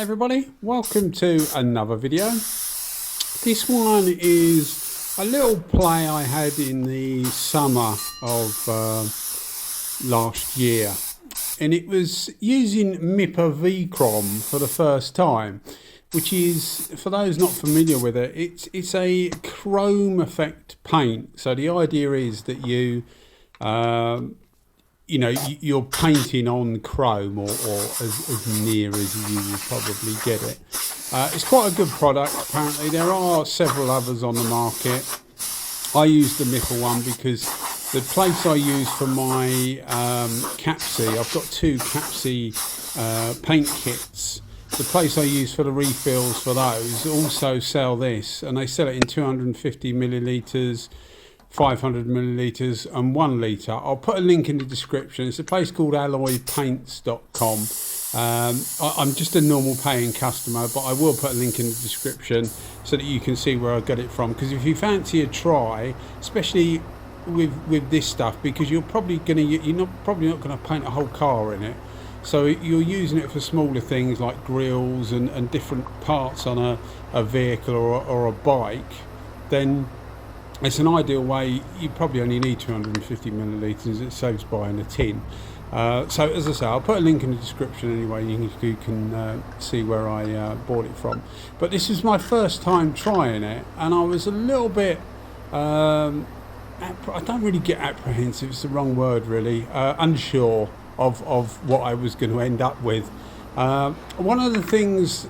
Hi everybody, welcome to another video. This one is a little play I had in the summer of last year, and it was using Mipa Vicrom for the first time, which is, for those not familiar with it, it's a chrome effect paint. So the idea is that you're painting on chrome, or as near as you will probably get it. It's quite a good product. Apparently there are several others on the market. I use the Mipa one because the place I use for my Kapci, I've got two Kapci paint kits. The place I use for the refills for those also sell this, and they sell it in 250 millilitres, 500 millilitres and 1 litre. I'll put a link in the description. It's a place called alloypaints.com. I'm just a normal paying customer, but I will put a link in the description so that you can see where I got it from. Because if you fancy a try, especially with this stuff, because you're probably not going to paint a whole car in it, so you're using it for smaller things like grills and different parts on a vehicle or a bike, then it's an ideal way. You probably only need 250 millilitres. It saves buying a tin. So as I say, I'll put a link in the description anyway. You can see where I bought it from. But this is my first time trying it, and I was a little bit I don't really get apprehensive, it's the wrong word really, unsure of what I was going to end up with. One of the things,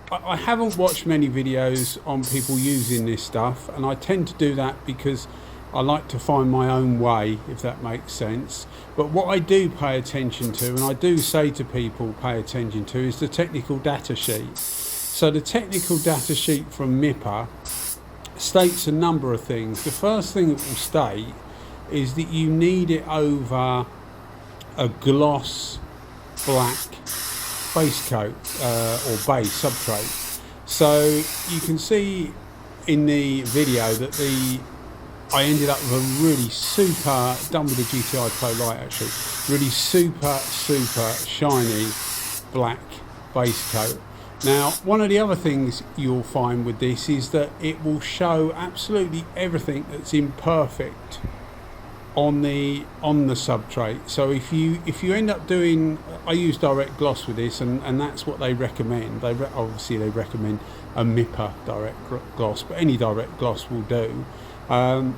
I haven't watched many videos on people using this stuff, and I tend to do that because I like to find my own way, if that makes sense. But what I do pay attention to, and I do say to people pay attention to, is the technical data sheet. So the technical data sheet from Mipa states a number of things. The first thing it will state is that you need it over a gloss black base coat or base substrate. So you can see in the video that I ended up with a really super, done with the GTI Pro Light actually, really super shiny black base coat. Now, one of the other things you'll find with this is that it will show absolutely everything that's imperfect on the substrate. So if you end up doing, I use direct gloss with this, and that's what they recommend. Obviously they recommend a Mipa direct gloss, but any direct gloss will do. And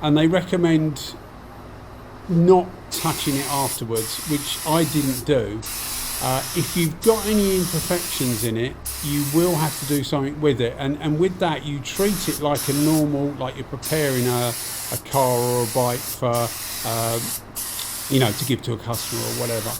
they recommend not touching it afterwards, which I didn't do. If you've got any imperfections in it, you will have to do something with it, and with that you treat it like a normal, like you're preparing a car or a bike for to give to a customer or whatever.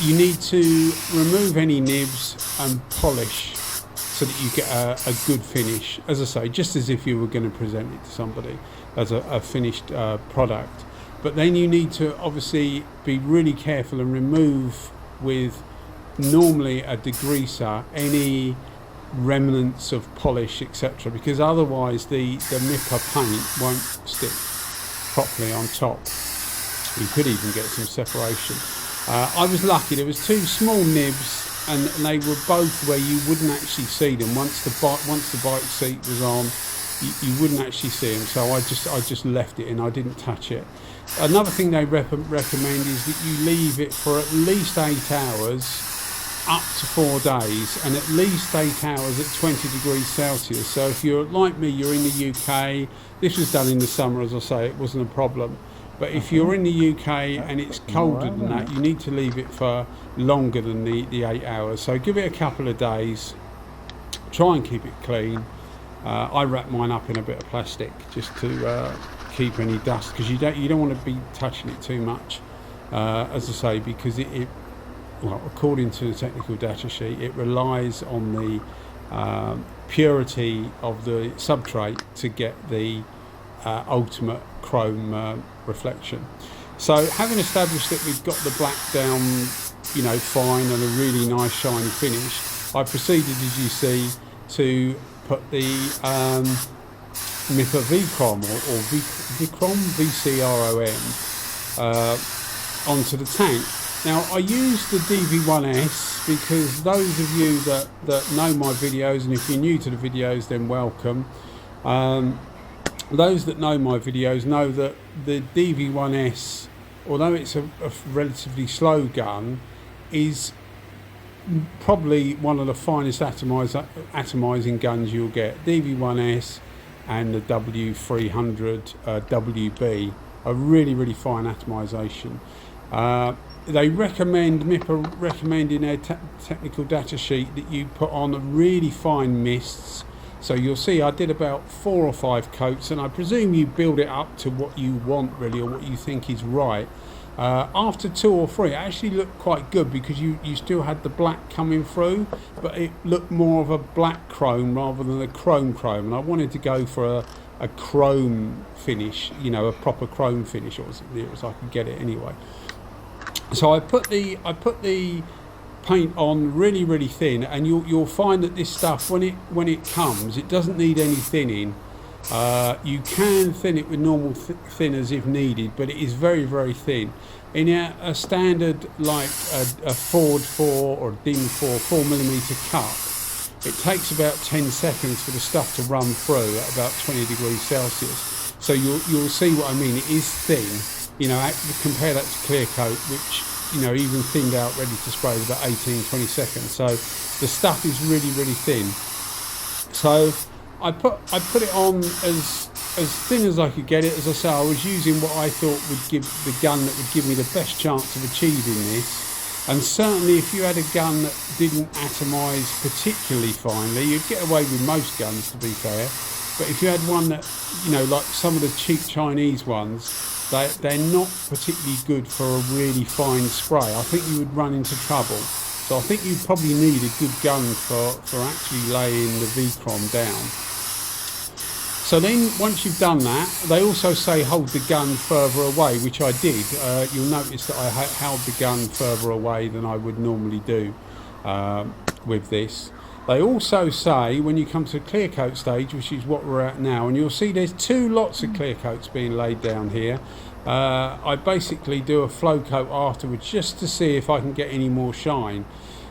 You need to remove any nibs and polish so that you get a good finish, as I say, just as if you were going to present it to somebody as a finished product. But then you need to obviously be really careful and remove with normally a degreaser any remnants of polish, etc., because otherwise the Mipa paint won't stick properly on top. You could even get some separation. I was lucky, there was two small nibs, and they were both where you wouldn't actually see them. Once the bike seat was on, you wouldn't actually see them, so I just left it and I didn't touch it. Another thing they recommend is that you leave it for at least 8 hours, up to 4 days, and at least 8 hours at 20 degrees Celsius. So if you're like me, you're in the UK, this was done in the summer, as I say, it wasn't a problem. But if you're in the UK and it's colder than that, you need to leave it for longer than the 8 hours. So give it a couple of days, try and keep it clean. I wrap mine up in a bit of plastic just to keep any dust, because you don't want to be touching it too much, as I say, because well, according to the technical data sheet, it relies on the purity of the substrate to get the ultimate chrome reflection. So having established that we've got the black down, fine, and a really nice shiny finish, I proceeded, as you see, to put the Mipa Vicrom or Vicrom, VCROM, onto the tank. Now I use the DV1s because those of you that know my videos, and if you're new to the videos then welcome, those that know my videos know that the DV1s, although it's a relatively slow gun, is probably one of the finest atomizing guns you'll get. DV1s and the W300 WB are really fine atomization. They recommend, Mipa recommend in their technical data sheet that you put on really fine mists. So you'll see I did about 4 or 5 coats, and I presume you build it up to what you want really, or what you think is right. After 2 or 3 it actually looked quite good because you still had the black coming through, but it looked more of a black chrome rather than a chrome, and I wanted to go for a chrome finish, you know, a proper chrome finish, or as near as I could get it anyway. So I put the paint on really thin, and you'll find that this stuff, when it comes, it doesn't need any thinning. You can thin it with normal thinners if needed, but it is very thin. In a standard like a Ford 4 or a DIN 4 4mm cup, it takes about 10 seconds for the stuff to run through at about 20 degrees Celsius. So you'll see what I mean. It is thin. You know, compare that to clear coat, which, you know, even thinned out ready to spray is about 18-20 seconds. So the stuff is really thin. So I put it on as thin as I could get it. As I say, I was using what I thought would give the gun that would give me the best chance of achieving this. And certainly if you had a gun that didn't atomize particularly finely, you'd get away with most guns, to be fair. But if you had one that, you know, like some of the cheap Chinese ones, they're not particularly good for a really fine spray. I think you would run into trouble. So I think you probably need a good gun for actually laying the Vicrom down. So then once you've done that, they also say hold the gun further away, which I did. You'll notice that I held the gun further away than I would normally do with this. They also say when you come to the clear coat stage, which is what we're at now, and you'll see there's 2 lots of clear coats being laid down here. I basically do a flow coat afterwards just to see if I can get any more shine.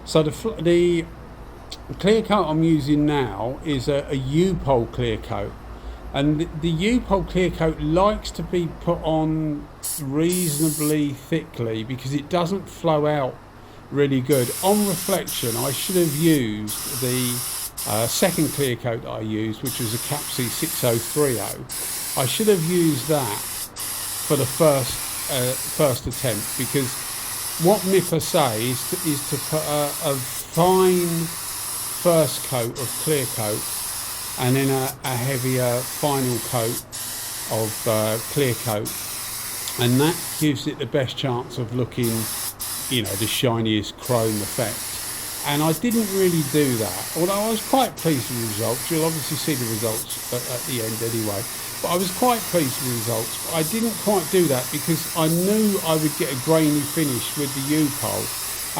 So the clear coat I'm using now is a Upol clear coat, and the Upol clear coat likes to be put on reasonably thickly because it doesn't flow out really good. On reflection, I should have used the second clear coat that I used, which was a Kapci 6030. I should have used that for the first attempt, because what Mipa says is to put a fine first coat of clear coat and then a heavier final coat of clear coat, and that gives it the best chance of looking, you know, the shiniest chrome effect. And I didn't really do that, although I was quite pleased with the results. You'll obviously see the results at the end anyway, but I was quite pleased with the results. But I didn't quite do that because I knew I would get a grainy finish with the Upol,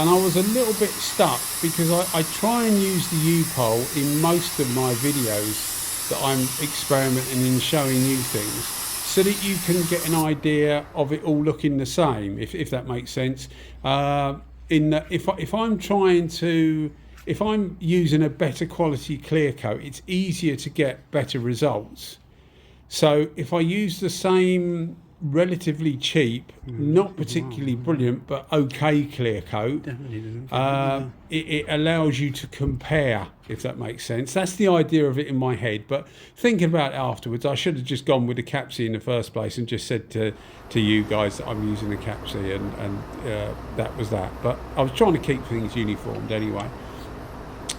and I was a little bit stuck because I try and use the Upol in most of my videos that I'm experimenting and showing you things, so that you can get an idea of it all looking the same, if that makes sense. In that, if I'm using a better quality clear coat, it's easier to get better results. So if I use the same relatively cheap, not particularly brilliant, but okay clear coat, it allows you to compare, if that makes sense. That's the idea of it in my head, but thinking about it afterwards, I should have just gone with the Kapci in the first place and just said to you guys that I'm using the Kapci, and that was that. But I was trying to keep things uniformed anyway.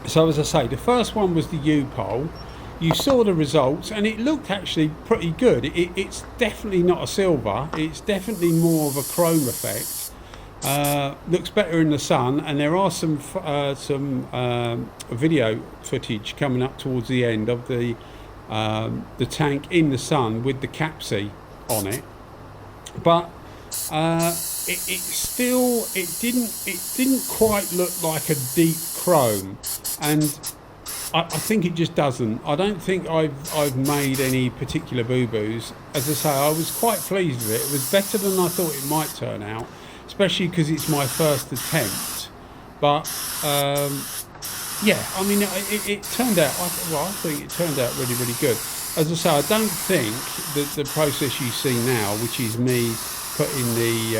So as I say, the first one was the Upol. You saw the results and it looked actually pretty good. It's definitely not a silver, it's definitely more of a chrome effect. Looks better in the sun, and there are some video footage coming up towards the end of the tank in the sun with the Kapci on it. But it didn't quite look like a deep chrome, and I think it just doesn't. I don't think I've made any particular boo-boos. As I say, I was quite pleased with it. It was better than I thought it might turn out. especially because it's my first attempt. But yeah, I mean, it turned out, I think it turned out really, really good. As I say, I don't think that the process you see now, which is me putting the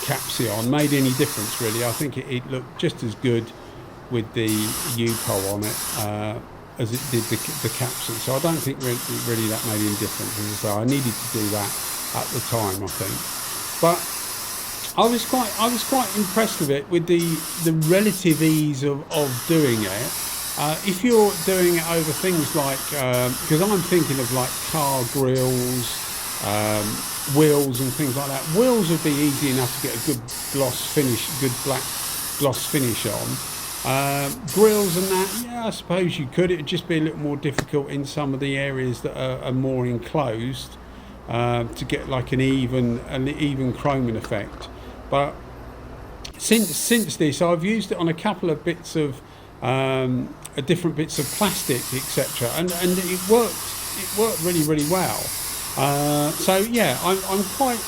Kapci on, made any difference really. I think it looked just as good with the Upol on it as it did the Kapci. So I don't think really that made any difference. As I say, I needed to do that at the time, I think. But I was quite impressed with it, with the relative ease of doing it. If you're doing it over things like, because I'm thinking of like car grills, wheels and things like that. Wheels would be easy enough to get a good gloss finish, good black gloss finish on. Grills and that, yeah, I suppose you could. It would just be a little more difficult in some of the areas that are more enclosed to get like an even chroming effect. But since this, I've used it on a couple of bits of different bits of plastic, etc., and it worked really, really well. So yeah, I'm quite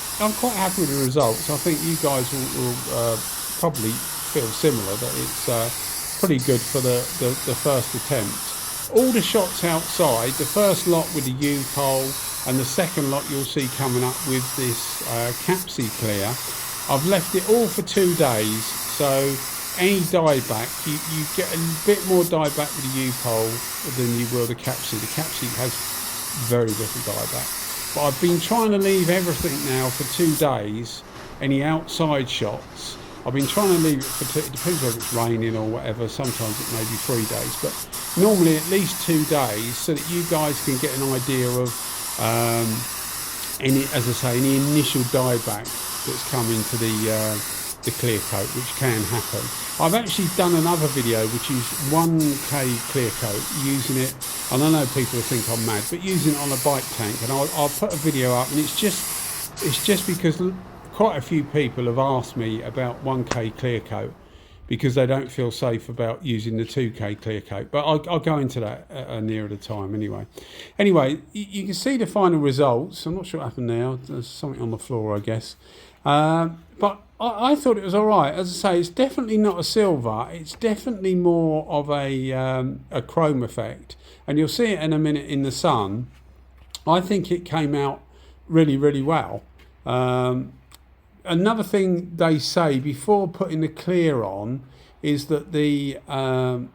happy with the results. I think you guys will probably feel similar, that it's pretty good for the first attempt. All the shots outside, the first lot with the Upol and the second lot you'll see coming up with this Kapci clear, I've left it all for 2 days, so any dieback, you get a bit more dieback with the Upol than you will the Kapci. The Kapci has very little dieback. But I've been trying to leave everything now for 2 days, any outside shots. I've been trying to leave it for it depends whether it's raining or whatever, sometimes it may be 3 days, but normally at least 2 days, so that you guys can get an idea of any, as I say, any initial dieback that's come into the clear coat, which can happen. I've actually done another video which is 1K clear coat, using it, and I know people think I'm mad, but using it on a bike tank, and I'll put a video up, and it's just because quite a few people have asked me about 1K clear coat because they don't feel safe about using the 2K clear coat, but I'll go into that nearer the time anyway. Anyway, you can see the final results. I'm not sure what happened now. There's something on the floor, I guess. But I thought it was all right. As I say, it's definitely not a silver. It's definitely more of a chrome effect. And you'll see it in a minute in the sun. I think it came out really, really well. Another thing they say before putting the clear on is that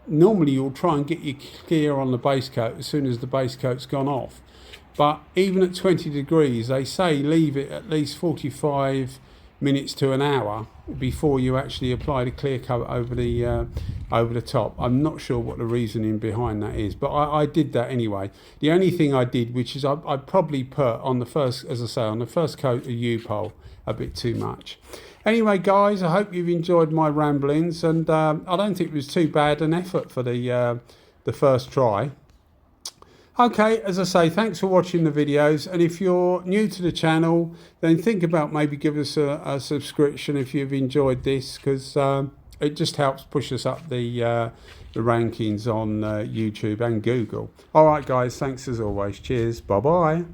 normally you'll try and get your clear on the base coat as soon as the base coat's gone off. But even at 20 degrees, they say leave it at least 45 minutes to an hour before you actually apply the clear coat over the top. I'm not sure what the reasoning behind that is, but I did that anyway. The only thing I did, which is I probably put on the first, as I say, on the first coat of Upol a bit too much. Anyway, guys, I hope you've enjoyed my ramblings, and I don't think it was too bad an effort for the first try. Okay, as I say, thanks for watching the videos, and if you're new to the channel, then think about maybe give us a subscription if you've enjoyed this, because it just helps push us up the rankings on YouTube and Google. All right, guys, thanks as always. Cheers. Bye-bye.